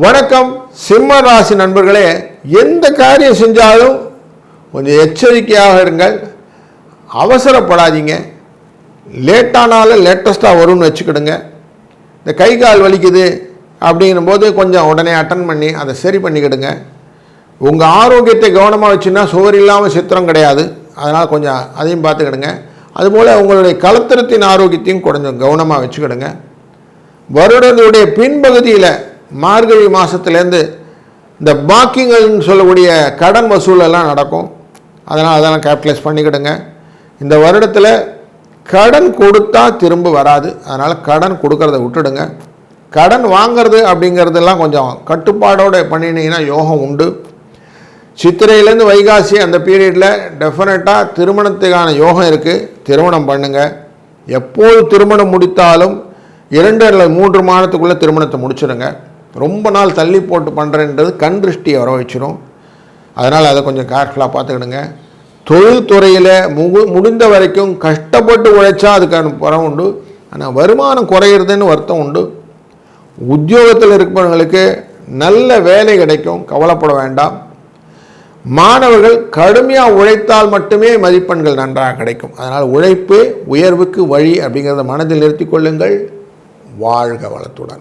வணக்கம் சிம்ம ராசி நண்பர்களே, எந்த காரியம் செஞ்சாலும் கொஞ்சம் எச்சரிக்கையாக இருங்கள். அவசரப்படாதீங்க. லேட்டானாலும் லேட்டஸ்ட்டாக வரும்னு வச்சுக்கிடுங்க. இந்த கை கால் வலிக்குது அப்படிங்கும் போது கொஞ்சம் உடனே அட்டன் பண்ணி அதை சரி பண்ணிக்கிடுங்க. உங்கள் ஆரோக்கியத்தை கவனமாக வச்சுன்னா சுவர் இல்லாமல் சித்திரம் கிடையாது. அதனால் கொஞ்சம் அதையும் பார்த்துக்கிடுங்க. அதுபோல் உங்களுடைய கலத்திரத்தின் ஆரோக்கியத்தையும் கொஞ்சம் கவனமாக வச்சுக்கிடுங்க. வருடனுடைய பின்பகுதியில் மார்கழி மாதத்துலேருந்து இந்த பாக்கிங்கள்னு சொல்லக்கூடிய கடன் வசூலெல்லாம் நடக்கும். அதெல்லாம் கேபிட்டலைஸ் பண்ணிக்கிடுங்க. இந்த வருடத்தில் கடன் கொடுத்தா திரும்ப வராது. அதனால் கடன் கொடுக்கறத விட்டுடுங்க. கடன் வாங்கிறது அப்படிங்கிறதெல்லாம் கொஞ்சம் கட்டுப்பாடோடு பண்ணினீங்கன்னா யோகம் உண்டு. சித்திரையிலேருந்து வைகாசி அந்த பீரியடில் டெஃபினட்டாக திருமணத்துக்கான யோகம் இருக்குது. திருமணம் பண்ணுங்கள். எப்போது திருமணம் முடித்தாலும் 2 அல்லது 3 மாதத்துக்குள்ளே திருமணத்தை முடிச்சிடுங்க. ரொம்ப நாள் தள்ளி போட்டு பண்ணுறேன்றது கண் திருஷ்டியை வர வச்சிடும். அதனால் அதை கொஞ்சம் கேர்ஃபுல்லாக பார்த்துக்கிடுங்க. தொழில்துறையில் முடிந்த வரைக்கும் கஷ்டப்பட்டு உழைச்சா அதுக்கான பணம் உண்டு. ஆனால் வருமானம் குறையிறதுன்னு வருத்தம் உண்டு. உத்தியோகத்தில் இருக்கிறவங்களுக்கு நல்ல வேலை கிடைக்கும், கவலைப்பட வேண்டாம். மாணவர்கள் கடுமையாக உழைத்தால் மட்டுமே மதிப்பெண்கள் நன்றாக கிடைக்கும். அதனால் உழைப்பு உயர்வுக்கு வழி அப்படிங்கிறத மனதில் நிறுத்தி கொள்ளுங்கள். வாழ்க வளத்துடன்.